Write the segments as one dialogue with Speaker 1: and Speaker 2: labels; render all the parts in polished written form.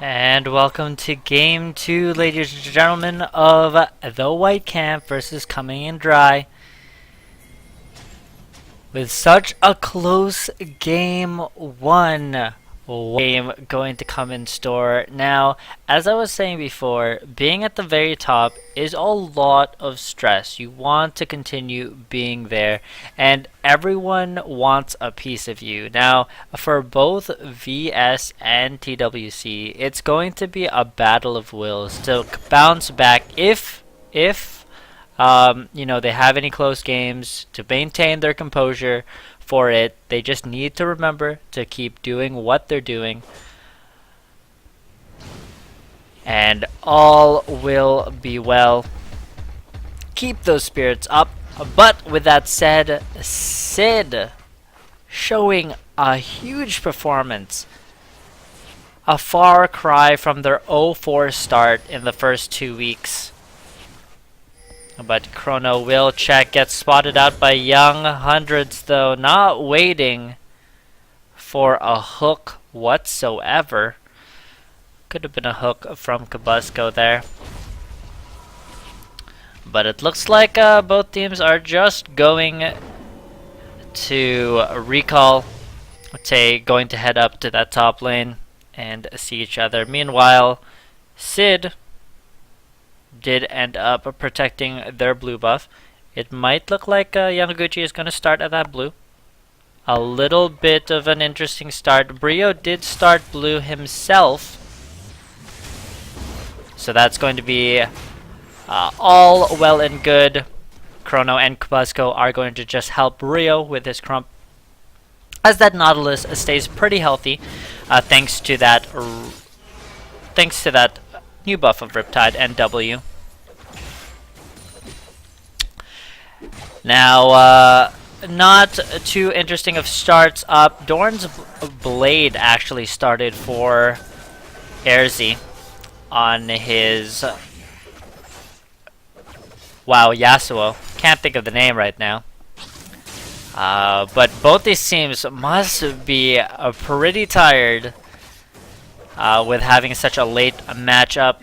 Speaker 1: And welcome to Game 2, ladies and gentlemen, of the Wight Camp versus Coming in Dry. With such a close Game 1 game going to come in store. Now, as I was saying before, being at the very top is a lot of stress. You want to continue being there, and everyone wants a piece of you. Now, for both VS and TWC, it's going to be a battle of wills to bounce back if they have any close games, to maintain their composure for it. They just need to remember to keep doing what they're doing, and all will be well. Keep those spirits up. But with that said, Sid showing a huge performance. A far cry from their 0-4 start in the first 2 weeks. But Chrono will check, gets spotted out by Young. Hundreds, though, not waiting for a hook whatsoever. Could have been a hook from Kabusco there. But it looks like both teams are just going to recall. Tay going to head up to that top lane and see each other. Meanwhile, Sid did end up protecting their blue buff. It might look like Yamaguchi is going to start at that blue. A little bit of an interesting start. Brio did start blue himself, so that's going to be all well and good. Chrono and Kabusco are going to just help Brio with his crump, as that Nautilus stays pretty healthy, thanks to that new buff of Riptide and W. Now, not too interesting of starts up. Dorn's Blade actually started for Erzi on his Yasuo. Can't think of the name right now. But both these teams must be pretty tired with having such a late matchup.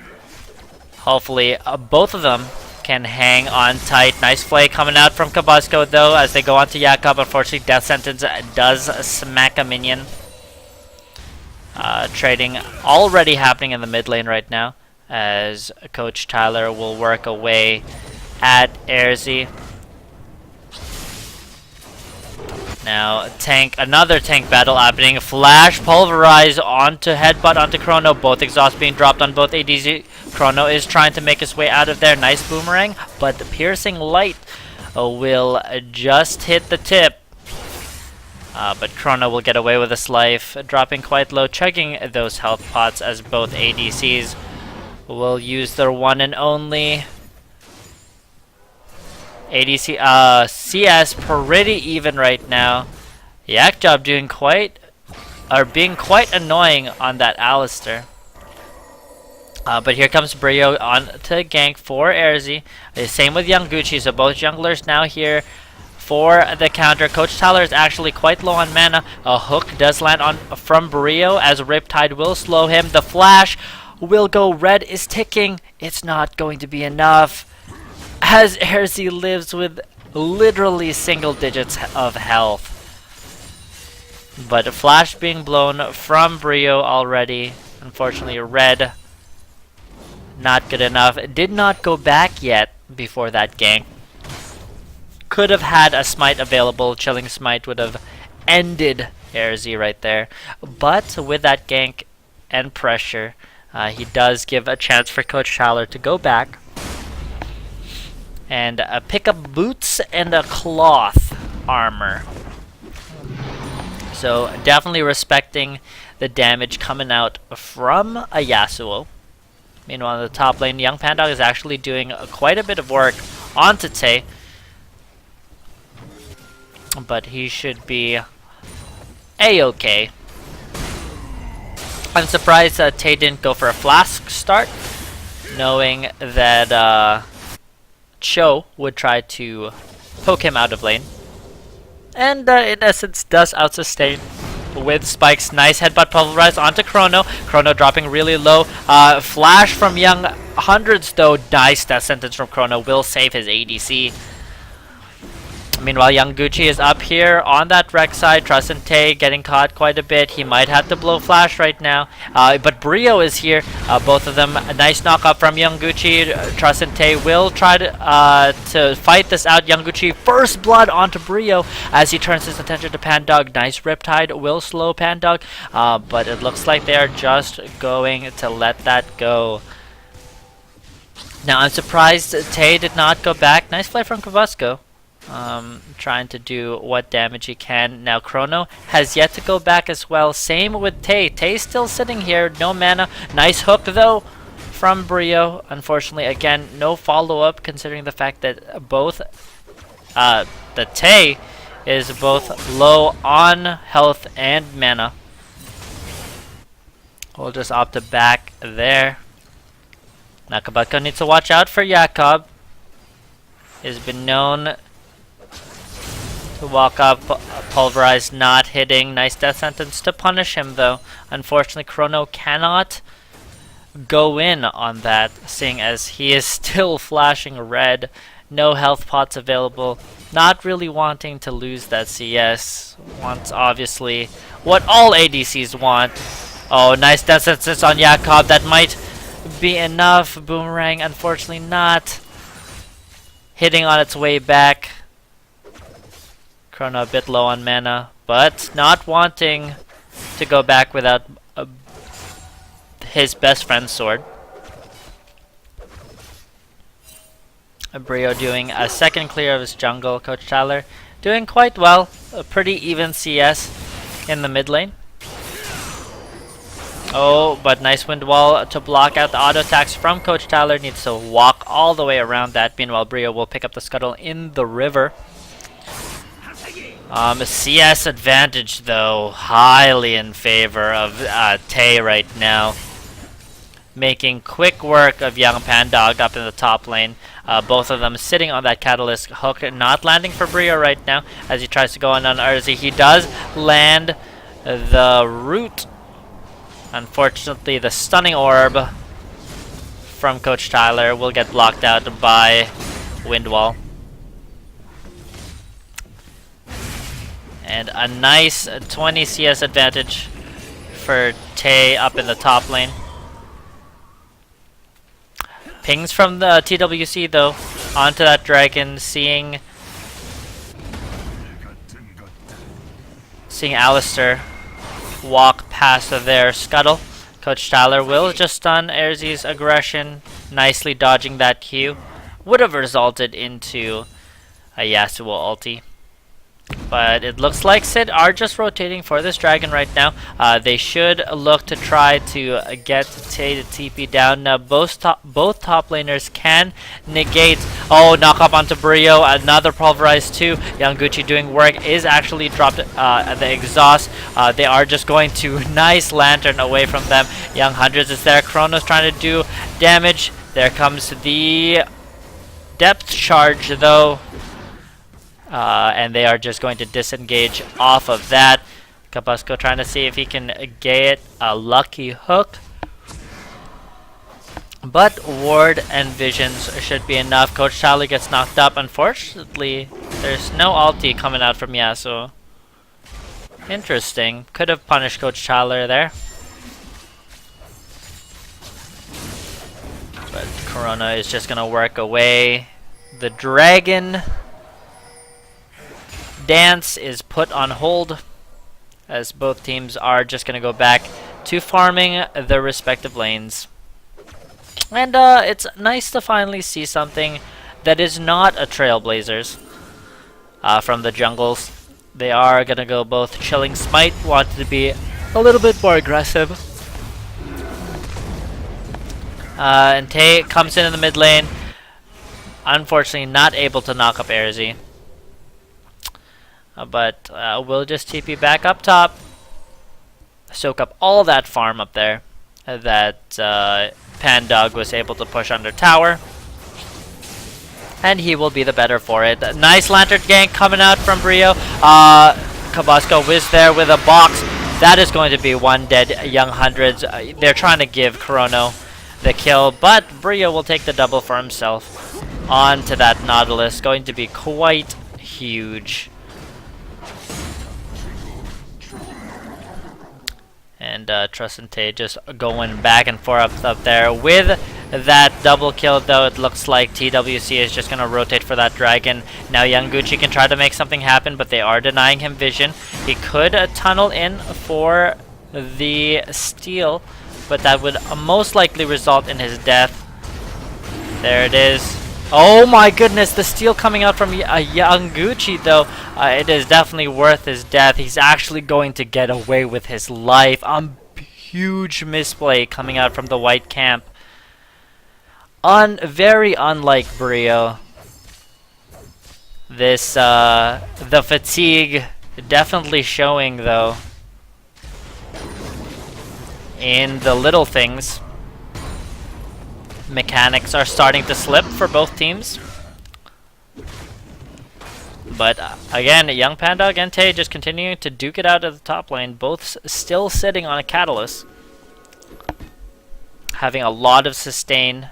Speaker 1: Hopefully, both of them can hang on tight. Nice play coming out from Kabusco, though, as they go on to Jakob. Unfortunately, Death Sentence does smack a minion. Trading already happening in the mid lane right now, as Coach Tyler will work away at Erzi. Now, another tank battle happening. Flash pulverize onto headbutt onto Chrono. Both exhausts being dropped on both ADs. Chrono is trying to make his way out of there. Nice boomerang, but the piercing light will just hit the tip. But Chrono will get away with his life, dropping quite low, chugging those health pots as both ADCs will use their one and only. ADC, CS pretty even right now. Yakjob being quite annoying on that Alistair. But here comes Brio on to gank for Erzi. Same with Yanguchi, so both junglers now here for the counter. Coach Tyler is actually quite low on mana. A hook does land from Brio as Riptide will slow him. The flash will go, red is ticking. It's not going to be enough, as Erzi lives with literally single digits of health. But a flash being blown from Brio already. Unfortunately, red not good enough. Did not go back yet before that gank. Could have had a smite available. Chilling Smite would have ended Erzi right there. But with that gank and pressure, he does give a chance for Coach Tyler to go back and pick up boots and a cloth armor. So definitely respecting the damage coming out from a Yasuo. Meanwhile, in the top lane, Young Pandog is actually doing quite a bit of work onto Tay, but he should be a-okay. I'm surprised that Tay didn't go for a flask start, knowing that Cho would try to poke him out of lane, and in essence does out-sustain with spikes. Nice headbutt pulverize onto Chrono. Chrono dropping really low. Flash from Young Hundreds though. Nice death sentence from Chrono. Will save his ADC. Meanwhile, Young Gucci is up here on that wreck side. Trust and Tay getting caught quite a bit. He might have to blow flash right now. But Brio is here. Both of them, a nice knock up from Young Gucci. Trust and Tay will try to fight this out. Young Gucci first blood onto Brio as he turns his attention to Pandog. Nice Riptide will slow Pandog. But it looks like they are just going to let that go. Now I'm surprised Tay did not go back. Nice play from Kabasco. Trying to do what damage he can. Now Chrono has yet to go back as well. Same with Tay. Tay's still sitting here. No mana. Nice hook though from Brio. Unfortunately, again, no follow-up considering the fact that both the Tay is both low on health and mana. We'll just opt to back there. Now Kabako needs to watch out for Jakob. He's been known to walk up, pulverize, not hitting. Nice death sentence to punish him though. Unfortunately, Chrono cannot go in on that, seeing as he is still flashing red. No health pots available. Not really wanting to lose that CS. Wants obviously what all ADCs want. Oh, nice death sentence on Jakob. That might be enough. Boomerang, unfortunately not. Hitting on its way back. Chrono a bit low on mana, but not wanting to go back without his best friend's sword. Brio doing a second clear of his jungle. Coach Tyler doing quite well. A pretty even CS in the mid lane. Oh, but nice wind wall to block out the auto attacks from Coach Tyler. Needs to walk all the way around that. Meanwhile, Brio will pick up the scuttle in the river. CS advantage though, highly in favor of Tay right now. Making quick work of Young Pandog up in the top lane. Both of them sitting on that Catalyst hook, not landing for Brio right now as he tries to go in on Urzi. He does land the root. Unfortunately, the stunning orb from Coach Tyler will get blocked out by Windwall. And a nice 20 CS advantage for Tay up in the top lane. Pings from the TWC though onto that dragon, seeing Alistair walk past their scuttle. Coach Tyler will just stun Erzi's aggression, nicely dodging that Q. Would have resulted into a Yasuo ulti. But it looks like Sid are just rotating for this dragon right now. They should look to try to get Tay to TP down. Now both top laners can negate. Oh, knock up onto Brio. Another pulverize too. Young Gucci doing work is actually dropped at the exhaust. They are just going to nice lantern away from them. Young Hundreds is there. Chrono's trying to do damage. There comes the depth charge though. And they are just going to disengage off of that. Kabasco trying to see if he can get a lucky hook. But Ward and Visions should be enough. Coach Tyler gets knocked up. Unfortunately, there's no ulti coming out from Yasuo. Interesting. Could have punished Coach Tyler there. But Corona is just going to work away. The dragon dance is put on hold as both teams are just going to go back to farming their respective lanes. And it's nice to finally see something that is not a Trailblazers from the jungles. They are going to go both Chilling Smite, wanted to be a little bit more aggressive. And Tay comes in the mid lane. Unfortunately not able to knock up Erzi. But we'll just TP back up top. Soak up all that farm up there that Pandog was able to push under tower. And he will be the better for it. Nice lantern gank coming out from Brio. Kabasco whizzed there with a box. That is going to be one dead Young Hundreds. They're trying to give Chrono the kill, but Brio will take the double for himself onto that Nautilus. Going to be quite huge. And Trust and Tay just going back and forth up there. With that double kill, though, it looks like TWC is just going to rotate for that dragon. Now Young Gucci can try to make something happen, but they are denying him vision. He could tunnel in for the steal, but that would most likely result in his death. There it is. Oh my goodness, the steal coming out from Young Gucci, though. It is definitely worth his death. He's actually going to get away with his life. Huge misplay coming out from the Wight camp. Very unlike Brio. This, the fatigue definitely showing, though, in the little things. Mechanics are starting to slip for both teams. But again, Young Panda and Tay just continuing to duke it out at the top lane. Both still sitting on a Catalyst. Having a lot of sustain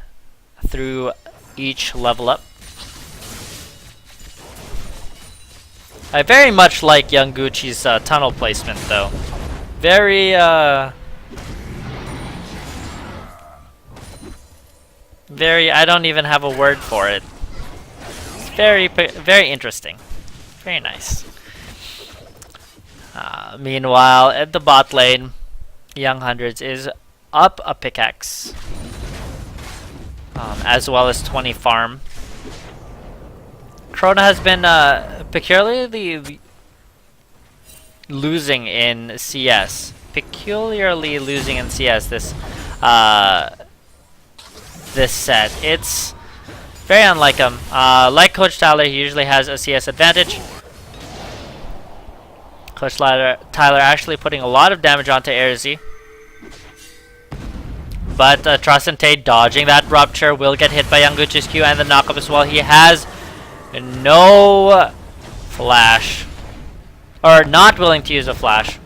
Speaker 1: through each level up. I very much like Young Gucci's tunnel placement, though. Very, I don't even have a word for it. It's very interesting. Very nice. Meanwhile, at the bot lane, Young Hundreds is up a pickaxe. As well as 20 farm. Krona has been peculiarly losing in CS. This set. It's very unlike him. Like Coach Tyler, he usually has a CS advantage. Coach Tyler actually putting a lot of damage onto Airzy. But Trust and Tate dodging that rupture will get hit by Young Gucci's Q and the knockup as well. He has no flash. Or not willing to use a flash.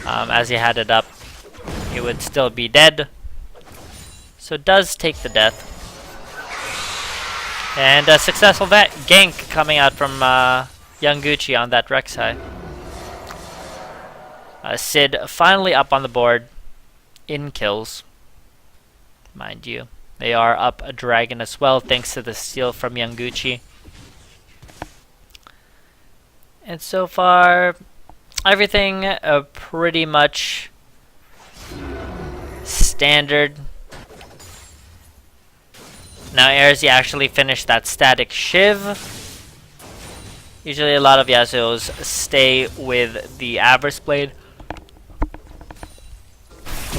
Speaker 1: As he had it up, he would still be dead. So does take the death. And a successful gank coming out from Young Gucci on that Rek'Sai. Sid finally up on the board in kills. Mind you, they are up a dragon as well thanks to the steal from Young Gucci. And so far, everything pretty much standard. Now Airzy actually finished that static Shiv. Usually a lot of Yasuos stay with the Avarice Blade.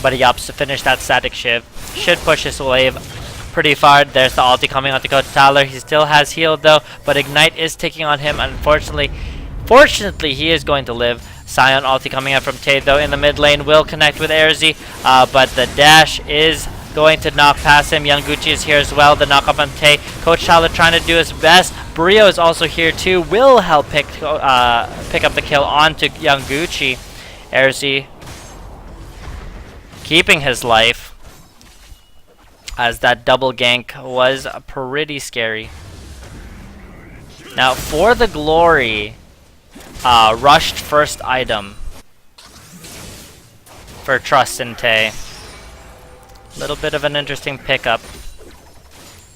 Speaker 1: But he opts to finish that static Shiv. Should push his wave pretty far. There's the ulti coming onto Coach Tyler. He still has healed though, but Ignite is taking on him. Fortunately, he is going to live. Sion ulti coming out from Tay though in the mid lane will connect with Airzy, but the dash is going to knock past him. Young Gucci is here as well. The knock up on Tay. Coach Tyler trying to do his best. Brio is also here too. Will help pick up the kill onto Young Gucci. Airzy keeping his life, as that double gank was pretty scary. Now for the glory, rushed first item for Trust and Tay. Little bit of an interesting pickup,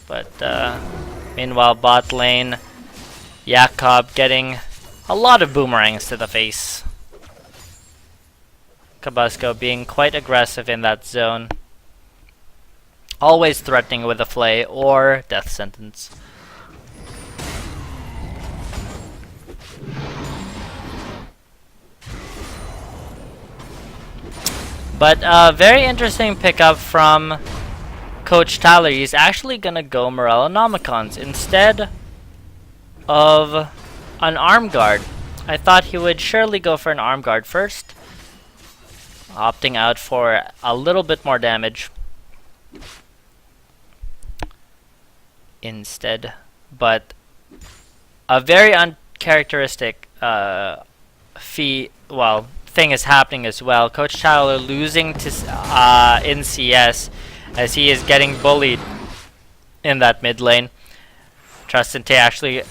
Speaker 1: but meanwhile bot lane, Jakob getting a lot of boomerangs to the face. Cabasco being quite aggressive in that zone. Always threatening with a flay or death sentence. But very interesting pickup from Coach Tyler. He's actually gonna go Morellonomicons instead of an arm guard. I thought he would surely go for an arm guard first, opting out for a little bit more damage instead. But a very uncharacteristic thing is happening as well. Coach Tyler losing to in CS as he is getting bullied in that mid lane. Trustante actually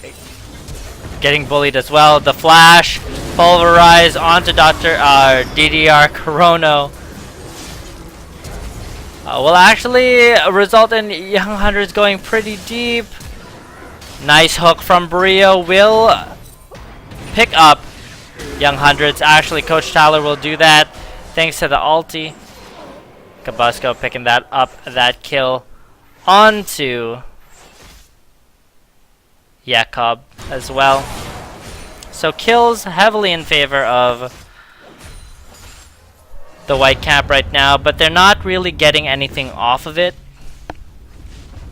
Speaker 1: getting bullied as well. The flash, pulverize onto DDR Chrono. Will actually result in Young Hunters going pretty deep. Nice hook from Brio will pick up Young Hundreds. Actually, Coach Tyler will do that thanks to the ulti. Kabusco picking that up, that kill onto Jakob as well. So kills heavily in favor of the Wight camp right now, but they're not really getting anything off of it.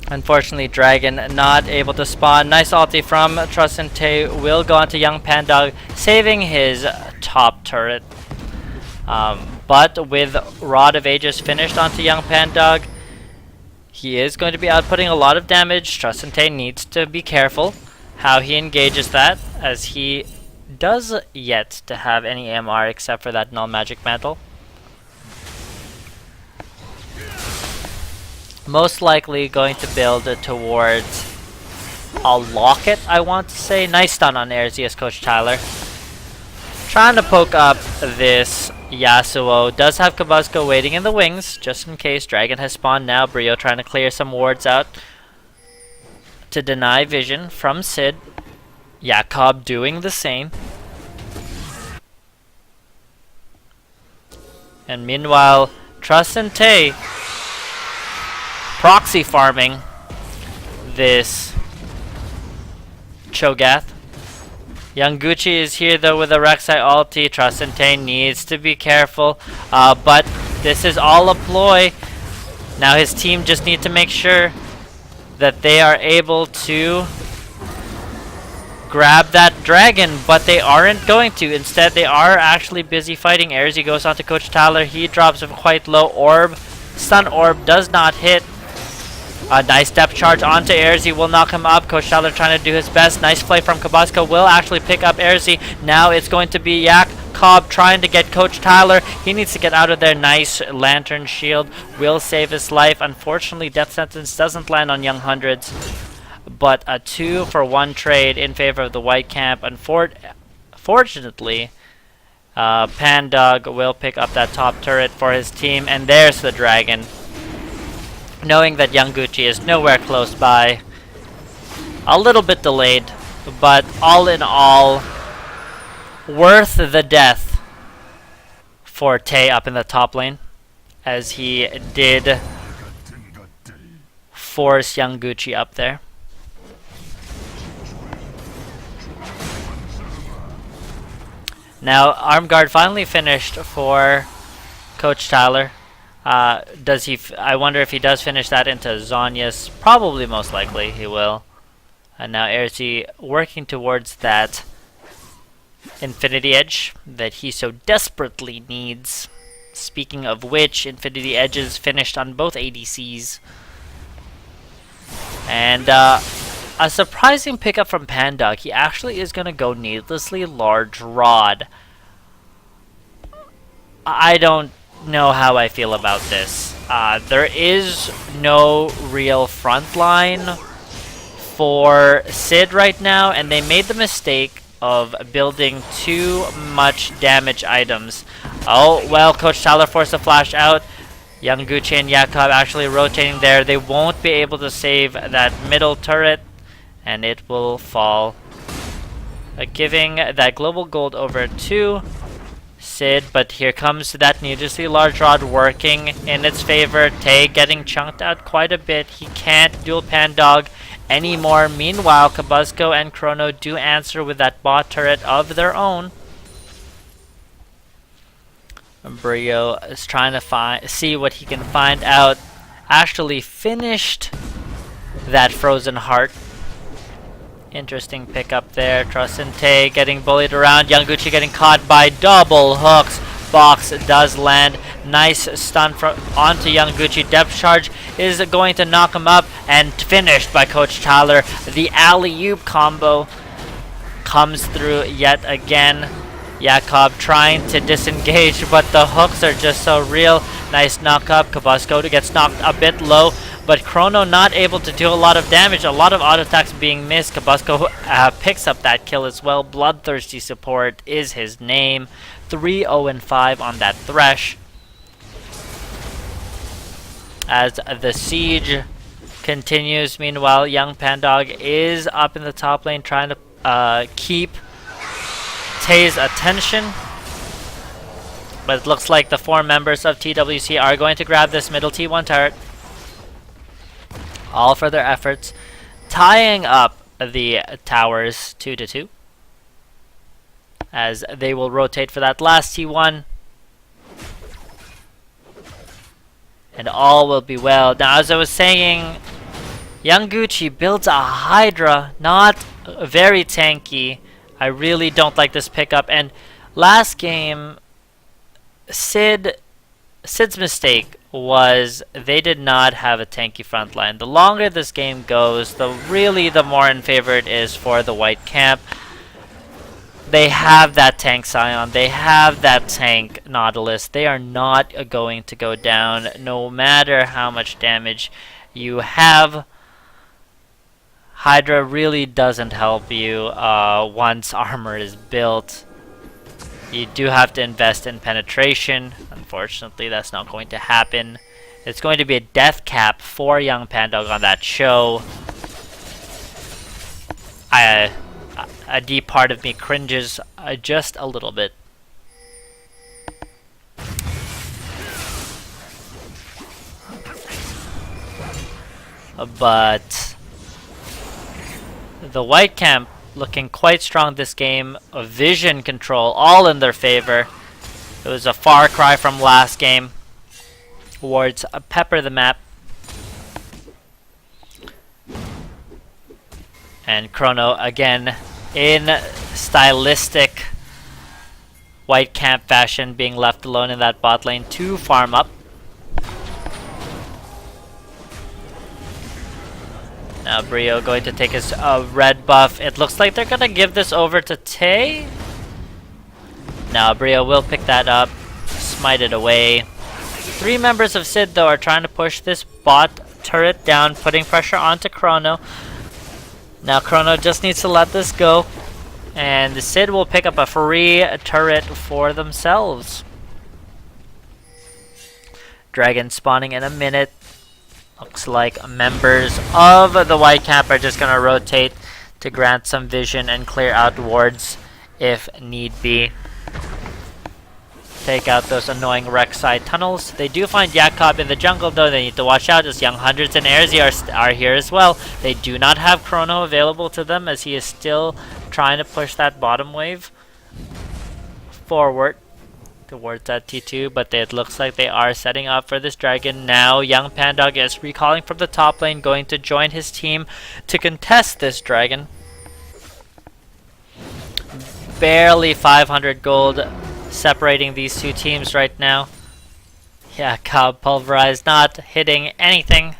Speaker 1: Unfortunately, Dragon not able to spawn. Nice ulti from Trustante will go onto Young Pandog, saving his top turret. But with Rod of Ages finished onto Young Pandog, he is going to be outputting a lot of damage. Trustante needs to be careful how he engages that, as he does yet to have any MR except for that Null Magic Mantle. Most likely going to build towards a locket, I want to say. Nice stun on Erzius, Coach Tyler. Trying to poke up this Yasuo. Does have Kabusco waiting in the wings, just in case. Dragon has spawned now. Brio trying to clear some wards out to deny vision from Sid. Jakob doing the same. And meanwhile, Trustante proxy farming this Cho'Gath. Young Gucci is here though with a Rek'Sai ulti. Trustante needs to be careful, but this is all a ploy. Now his team just need to make sure that they are able to grab that dragon, but they aren't going to. Instead, they are actually busy fighting. Erzi goes on to Coach Tyler. He drops a quite low orb. Stun orb does not hit. A nice depth charge onto Erzi will knock him up. Coach Tyler trying to do his best. Nice play from Kabusco will actually pick up Erzi. Now it's going to be Jakob trying to get Coach Tyler. He needs to get out of there. Nice Lantern Shield will save his life. Unfortunately, Death Sentence doesn't land on Young Hundreds, but a 2-for-1 trade in favor of the Wight camp. Unfortunately, Pandog will pick up that top turret for his team, and there's the dragon. Knowing that Young Gucci is nowhere close by. A little bit delayed, but all in all, worth the death for Tay up in the top lane, as he did force Young Gucci up there. Now, Arm Guard finally finished for Coach Tyler. I wonder if he does finish that into Zhonya's. Probably, most likely, he will. And now Erzi working towards that Infinity Edge that he so desperately needs. Speaking of which, Infinity Edges finished on both ADCs. And a surprising pickup from Pandog. He actually is going to go needlessly large Rod. I don't know how I feel about this. There is no real front line for Sid right now, and they made the mistake of building too much damage items. Oh, well, Coach Tyler forced a flash out. Young Gucci and Jakob actually rotating there. They won't be able to save that middle turret, and it will fall. Giving that global gold over to Sid, but here comes that needlessly large rod working in its favor. Tay getting chunked out quite a bit. He can't dual Pandog anymore. Meanwhile, Kabusco and Chrono do answer with that bot turret of their own. Brio is trying to see what he can find out. Actually finished that Frozen Heart. Interesting pickup there. Trustante getting bullied around. Young Gucci getting caught by double hooks. Box does land. Nice stun onto Young Gucci. Depth charge is going to knock him up, and finished by Coach Tyler. The alley-oop combo comes through yet again. Jakob trying to disengage, but the hooks are just so real. Nice knock up. Kabasco gets knocked a bit low, but Chrono not able to do a lot of damage. A lot of auto attacks being missed. Kabasco picks up that kill as well. Bloodthirsty support is his name. 3-0-5 on that Thresh. As the siege continues, meanwhile, young Pandog is up in the top lane trying to keep Tay's attention. But it looks like the 4 members of TWC are going to grab this middle T1 turret. All for their efforts, tying up the towers 2-2. As they will rotate for that last T1. And all will be well. Now, as I was saying, Young Gucci builds a Hydra, not very tanky. I really don't like this pickup. And last game, Sid's mistake was they did not have a tanky front line. The longer this game goes, the more in favor it is for the Wight camp. They have that tank Scion, they have that tank Nautilus. They are not going to go down no matter how much damage you have. Hydra really doesn't help you once armor is built. You do have to invest in penetration. Unfortunately, that's not going to happen. It's going to be a death cap for young Pandog on that show. A deep part of me cringes just a little bit. But the Wight camp looking quite strong this game. A vision control all in their favor. It was a far cry from last game. Wards pepper the map. And Chrono again in stylistic Wight camp fashion, being left alone in that bot lane to farm up. Now Brio going to take his red buff. It looks like they're gonna give this over to Tay. Now Brio will pick that up, smite it away. 3 members of Sid though are trying to push this bot turret down, putting pressure onto Chrono. Now Chrono just needs to let this go, and the Sid will pick up a free turret for themselves. Dragon spawning in a minute. Looks like members of the Wight camp are just gonna rotate to grant some vision and clear out wards if need be. Take out those annoying Rek'Sai tunnels. They do find Jakob in the jungle though. They need to watch out as young Hundreds and Erzi are here as well. They do not have Chrono available to them as he is still trying to push that bottom wave forward towards that T2, but it looks like they are setting up for this dragon. Now young Pandog is recalling from the top lane, going to join his team to contest this dragon. Barely 500 gold separating these two teams right now. Yeah, Cobb pulverized, not hitting anything.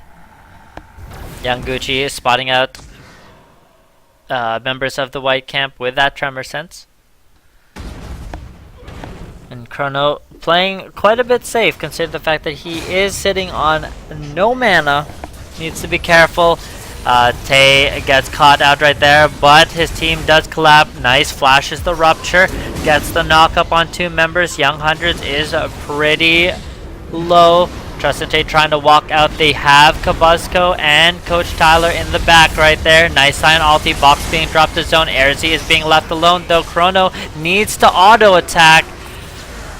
Speaker 1: Young Gucci is spotting out members of the Wight camp with that tremor sense. And Chrono playing quite a bit safe, considering the fact that he is sitting on no mana. Needs to be careful. Tay gets caught out right there, but his team does collapse. Nice flashes the rupture, gets the knock up on 2 members. Young Hundreds is pretty low. Trust and Tay trying to walk out. They have Kabasco and Coach Tyler in the back right there. Nice sign ulti, box being dropped to zone. Erzi is being left alone though. Chrono needs to auto attack.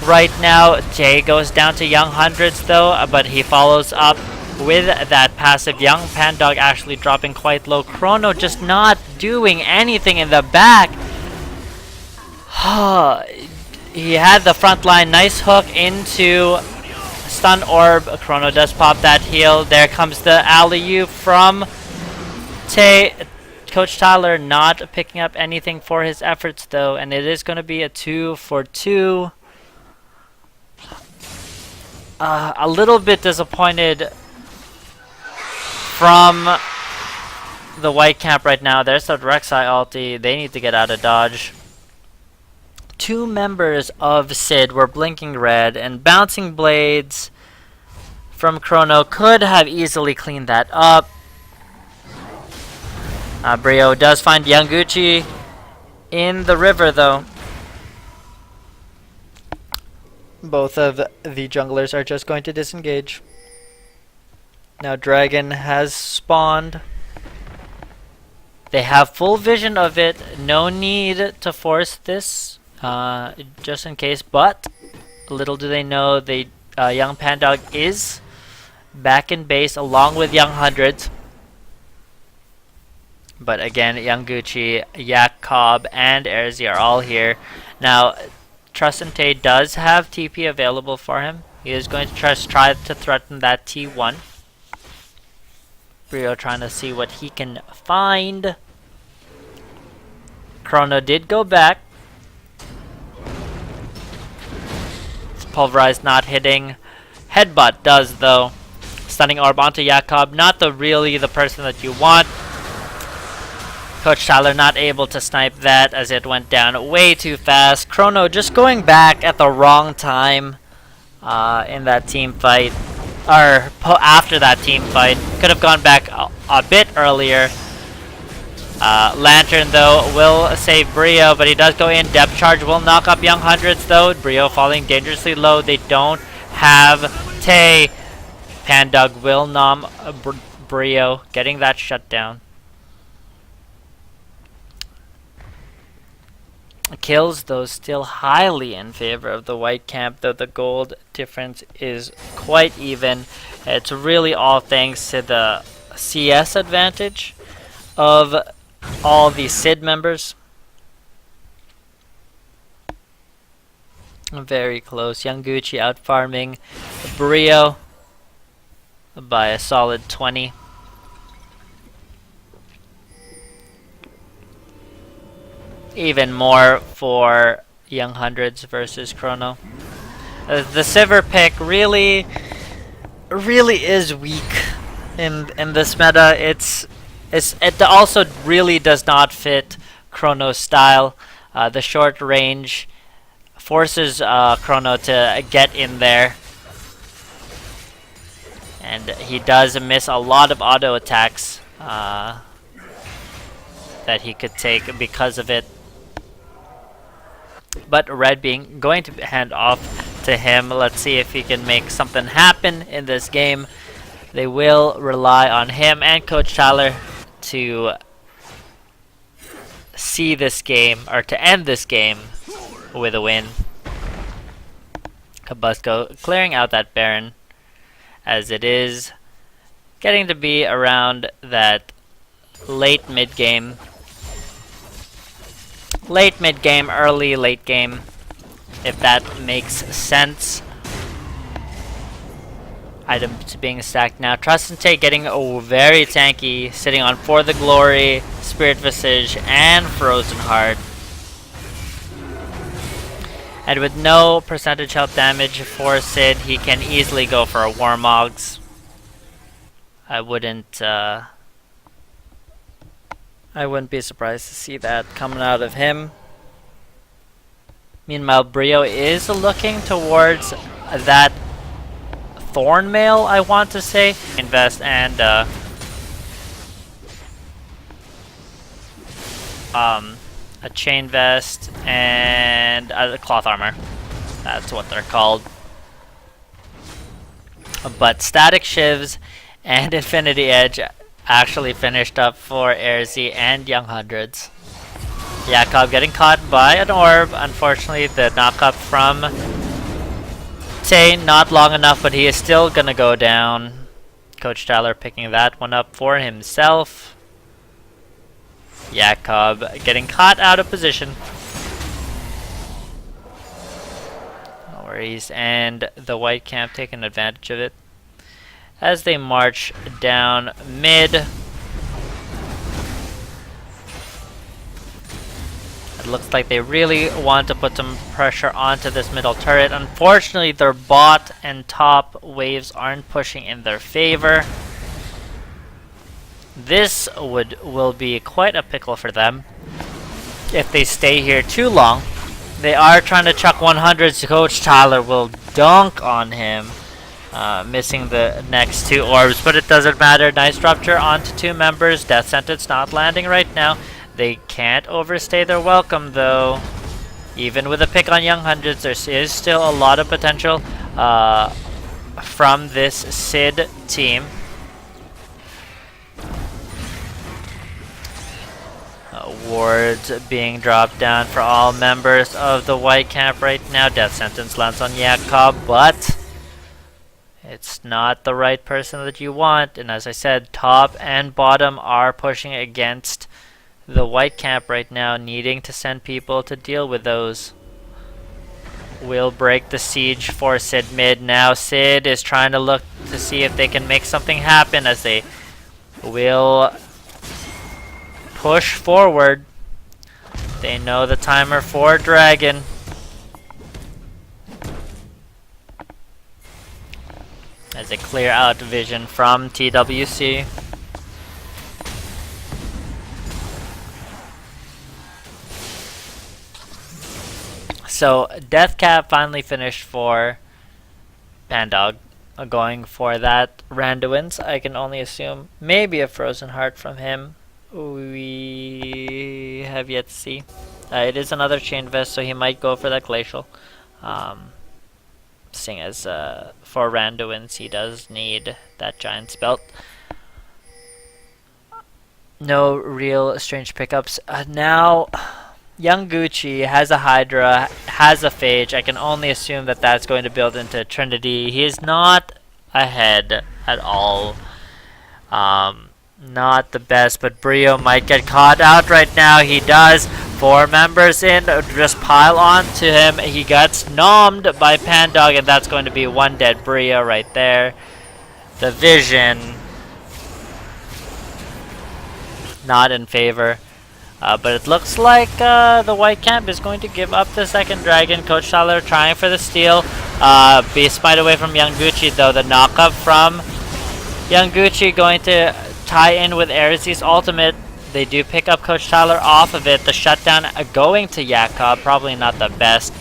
Speaker 1: Right now, Jay goes down to Young Hundreds though, but he follows up with that passive. Young Pandog actually dropping quite low. Chrono just not doing anything in the back. He had the front line. Nice hook into stun orb. Chrono does pop that heal. There comes the alley-oop from Tay. Coach Tyler not picking up anything for his efforts though, and it is going to be a 2-for-2. A little bit disappointed from the Wight camp right now. There's the Rek'Sai ulti. They need to get out of dodge. two members of Sid were blinking red, and bouncing blades from Chrono could have easily cleaned that up. Brio does find Yanguchi in the river, though. Both of the junglers are just going to disengage. Now Dragon has spawned. They have full vision of it. No need to force this, just in case. But little do they know, the young Pandog is back in base along with young Hundreds. But again, Yanguchi, Jakob, and Erzi are all here. Now, Trustante does have TP available for him. He is going to try to threaten that T1. Brio trying to see what he can find. Chrono did go back. Pulverize not hitting. Headbutt does, though. Stunning orb onto Jakob. Not really the person that you want. Coach Tyler not able to snipe that as it went down way too fast. Chrono just going back at the wrong time in that team fight. Or after that team fight. Could have gone back a bit earlier. Lantern, though, will save Brio, but he does go in. Depth charge will knock up young Hundreds, though. Brio falling dangerously low. They don't have Tay. Pandog will nom Brio, getting that shut down. Kills, though, still highly in favor of the white camp, though the gold difference is quite even. It's really all thanks to the CS advantage of all the SID members. Very close. Yanguchi out farming Brio by a solid 20. Even more for young Hundreds versus Chrono. The Sivir pick really is weak in this meta. It also really does not fit Chrono's style. The short range forces Chrono to get in there, and he does miss a lot of auto attacks that he could take because of it. But Red being going to hand off to him. Let's see if he can make something happen in this game. They will rely on him and Coach Tyler to see this game, or to end this game with a win. Kabusco clearing out that Baron, as it is getting to be around that late mid-game, early late game, if that makes sense. Items being stacked now. Trustante getting very tanky, sitting on For the Glory, Spirit Visage, and Frozen Heart. And with no percentage health damage for Sid, he can easily go for a Warmogs. I wouldn't be surprised to see that coming out of him. Meanwhile, Brio is looking towards that Thornmail, I want to say. Invest and a chain vest and cloth armor. That's what they're called. But static shivs and infinity edge actually finished up for Erzi and young Hundreds. Jakob getting caught by an orb. Unfortunately, the knockup from Tay not long enough, but he is still gonna go down. Coach Tyler picking that one up for himself. Jakob getting caught out of position. No worries, and the white camp taking advantage of it as they march down mid. It looks like they really want to put some pressure onto this middle turret. Unfortunately, their bot and top waves aren't pushing in their favor. This will be quite a pickle for them if they stay here too long. They are trying to chuck 100s. Coach Tyler will dunk on him. Missing the next 2 orbs, but it doesn't matter. Nice rupture onto 2 members. Death sentence not landing right now. They can't overstay their welcome though. Even with a pick on Young Hundreds, there is still a lot of potential from this Sid team. Wards being dropped down for all members of the Wight camp right now. Death sentence lands on Jakob, but it's not the right person that you want. And as I said, top and bottom are pushing against the Wight camp right now, needing to send people to deal with those. Will break the siege for Sid mid now. Sid is trying to look to see if they can make something happen as they will push forward. They know the timer for Dragon. As they clear out vision from TWC. So Death Cap finally finished for Pandog, going for that Randuin's. I can only assume maybe a Frozen Heart from him. We have yet to see. It is another Chain Vest, so he might go for that Glacial. Seeing as for Randuin's, he does need that Giant's Belt. No real strange pickups. Now, Young Gucci has a Hydra, has a Phage. I can only assume that that's going to build into Trinity. He is not ahead at all. Not the best, but Brio might get caught out right now. He does. 4 members in, just pile on to him. He gets nommed by Pandog, and that's going to be 1 dead Brio right there. The vision not in favor. But it looks like the Wight camp is going to give up the second Dragon. Coach Tyler trying for the steal. Beast Smite away from Young Gucci though. The knockup from Young Gucci going to tie in with Ares' ultimate. They do pick up Coach Tyler off of it. The shutdown going to Jakob. Probably not the best.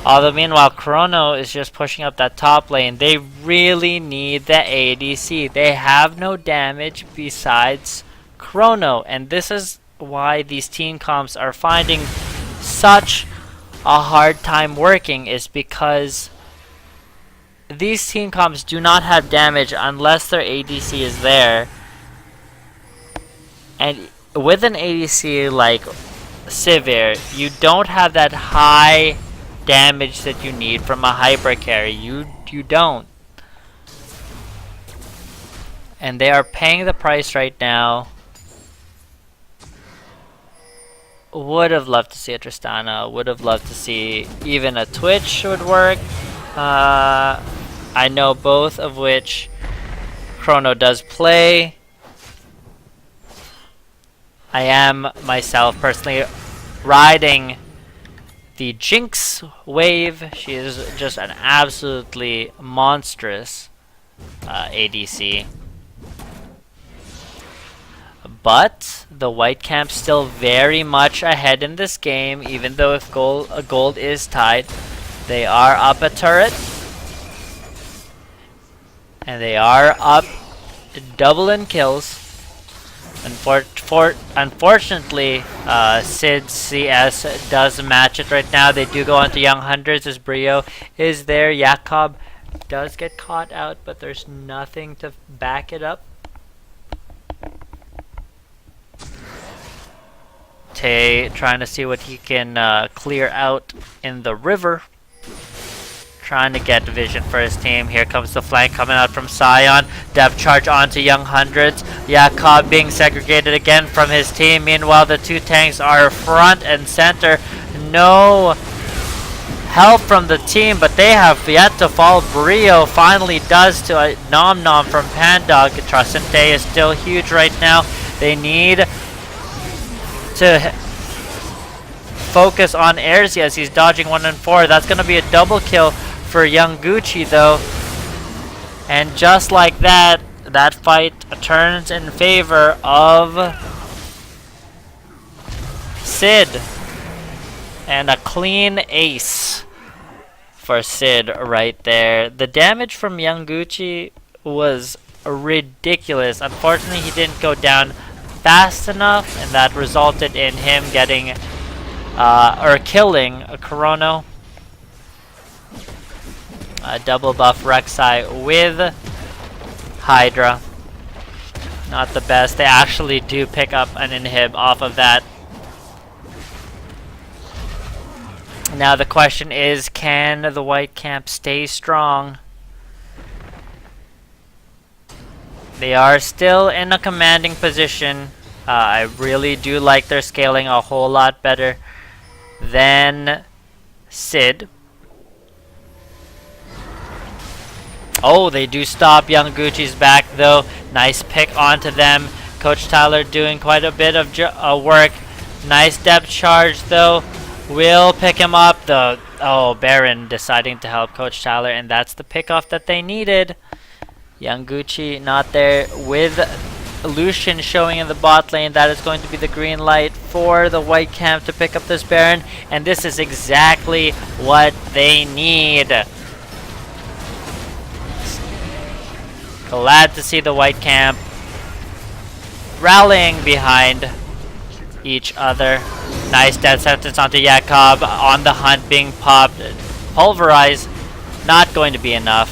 Speaker 1: Although meanwhile Chrono is just pushing up that top lane. They really need the ADC. They have no damage besides Chrono. And this is why these team comps are finding such a hard time working, is because these team comps do not have damage unless their ADC is there. And with an ADC like Sivir, you don't have that high damage that you need from a hyper carry. You don't. And they are paying the price right now. Would have loved to see a Tristana. Would have loved to see even a Twitch would work. I know both of which Chrono does play. I am myself personally riding the Jinx wave. She is just an absolutely monstrous ADC. But the Wight camp still very much ahead in this game, even though if gold is tied. They are up a turret. And they are up double in kills. Unfortunately, Sid CS does match it right now. They do go on to Young Hunters as Brio is there. Jakob does get caught out, but there's nothing to back it up. Tay trying to see what he can clear out in the river. Trying to get vision for his team. Here comes the flank coming out from Sion. Depth charge onto Young Hundreds. Jakob being segregated again from his team. Meanwhile, the 2 tanks are front and center. No help from the team, but they have yet to fall. Brio finally does to a Nom Nom from Pandog. Trustante is still huge right now. They need to focus on Erzi as he's dodging 1 and 4. That's going to be a double kill for Young Gucci though. And just like that, that fight turns in favor of Sid. And a clean ace for Sid right there. The damage from Young Gucci was ridiculous. Unfortunately, he didn't go down fast enough, and that resulted in him getting or killing a Chrono. A double buff Rek'Sai with Hydra. Not the best. They actually do pick up an inhib off of that. Now the question is, can the Wight camp stay strong? They are still in a commanding position. I really do like their scaling a whole lot better than Sid. Oh, they do stop Young Gucci's back though. Nice pick onto them. Coach Tyler doing quite a bit of work. Nice depth charge though. Will pick him up. Baron deciding to help Coach Tyler, and that's the pickoff that they needed. Young Gucci not there with Lucian showing in the bot lane. That is going to be the green light for the Wight camp to pick up this Baron, and this is exactly what they need. Glad to see the Wight camp rallying behind each other. Nice death sentence onto Jakob. On the hunt being popped. Pulverize. Not going to be enough.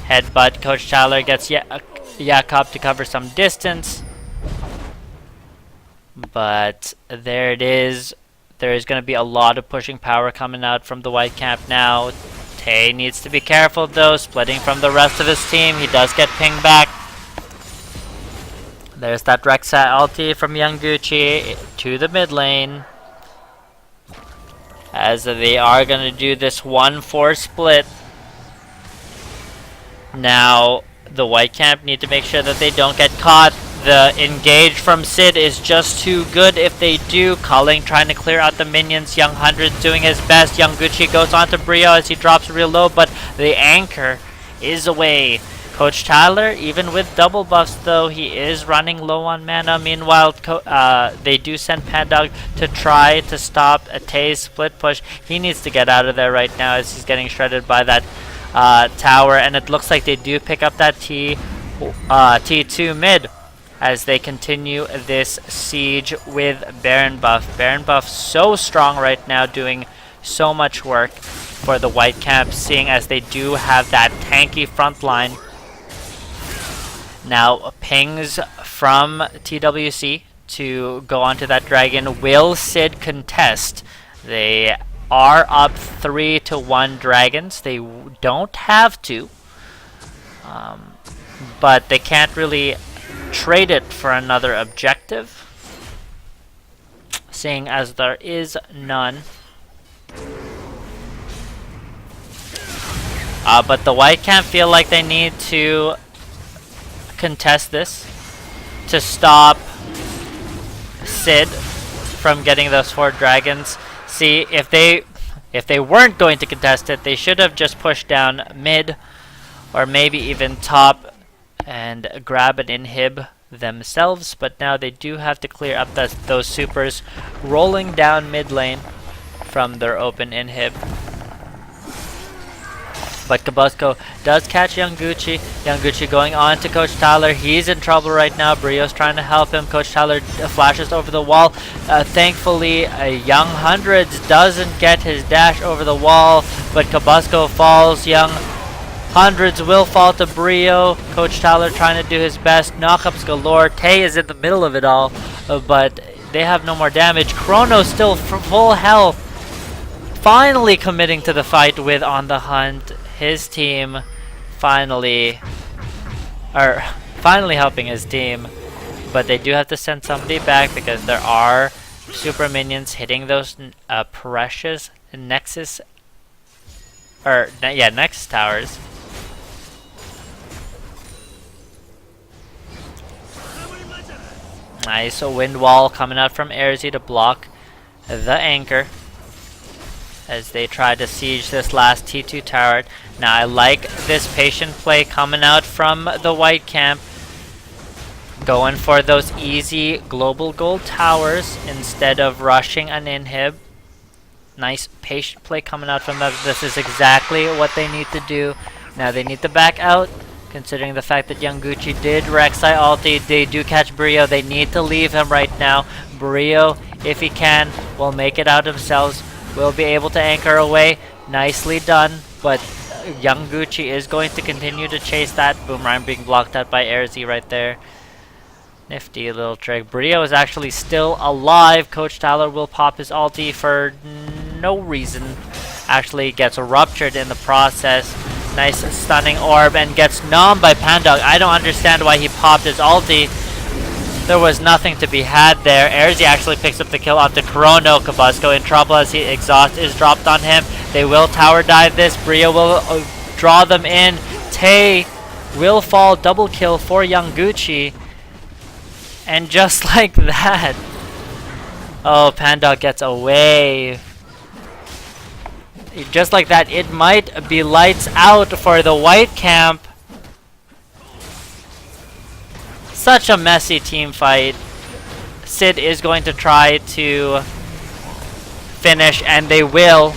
Speaker 1: Headbutt. Coach Tyler gets Jakob to cover some distance. But there it is. There is going to be a lot of pushing power coming out from the Wight camp now. Tay needs to be careful though, splitting from the rest of his team. He does get pinged back. There's that Rek'Sai ulti from Young Gucci to the mid lane. As they are going to do this 1-4 split. Now, the Wight camp need to make sure that they don't get caught. The engage from Sid is just too good if they do. Culling trying to clear out the minions. Young 100 doing his best. Young Gucci goes on to Brio as he drops real low, but the anchor is away. Coach Tyler, even with double buffs though, he is running low on mana. Meanwhile, they do send Pandog to try to stop a Tay's split push. He needs to get out of there right now as he's getting shredded by that tower, and it looks like they do pick up that T2 mid as they continue this siege with Baron buff. Baron buff so strong right now, doing so much work for the Wight camp, seeing as they do have that tanky front line. Now pings from TWC to go onto that dragon. Will Sid contest? They are up 3-1 dragons. They don't have to, but they can't really trade it for another objective, seeing as there is none. But the Wight camp feel like they need to contest this to stop Sid from getting those 4 dragons. See, if they weren't going to contest it, they should have just pushed down mid or maybe even top and grab an inhib themselves, but now they do have to clear up those supers rolling down mid lane from their open inhib. But Kabusco does catch Young Gucci. Young Gucci going on to Coach Tyler. He's in trouble right now. Brio's trying to help him. Coach Tyler flashes over the wall. Thankfully, Young Hundreds doesn't get his dash over the wall, but Kabusco falls. Young Hundreds will fall to Brio. Coach Tyler trying to do his best. Knockups galore. Tay is in the middle of it all, but they have no more damage. Chrono still full health. Finally committing to the fight with On the Hunt. His team finally helping his team, but they do have to send somebody back because there are super minions hitting those precious Nexus Nexus towers. Nice, a wind wall coming out from Airzy to block the anchor as they try to siege this last T2 tower. Now I like this patient play coming out from the Wight camp, going for those easy global gold towers instead of rushing an inhib. Nice patient play coming out from them. This is exactly what they need to do. Now they need to back out, considering the fact that Yanguchi did Rek'Sai ulti. They do catch Brio. They need to leave him right now. Brio, if he can, will make it out themselves. Will be able to anchor away. Nicely done, but Yanguchi is going to continue to chase that. Boomerang being blocked out by Erzi right there. Nifty little trick. Brio is actually still alive. Coach Tyler will pop his ulti for no reason. Actually gets ruptured in the process. Nice stunning orb and gets nommed by Pandog. I don't understand why he popped his ulti. There was nothing to be had there. Erzi actually picks up the kill onto Chrono. Kabusco in trouble as exhaust is dropped on him. They will tower dive this. Brio will draw them in. Tay will fall. Double kill for Yanguchi. And just like that. Oh, Pandog gets away. Just like that, it might be lights out for the Wight camp. Such a messy team fight. Sid is going to try to finish, and they will.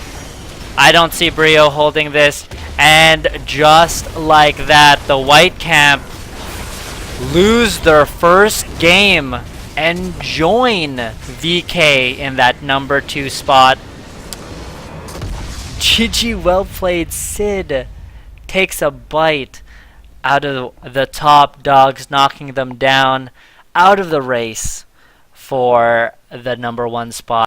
Speaker 1: I don't see Brio holding this. And just like that, the Wight camp lose their first game and join VK in that number 2 spot. GG, well played. Sid takes a bite out of the top dogs, knocking them down out of the race for the number 1 spot.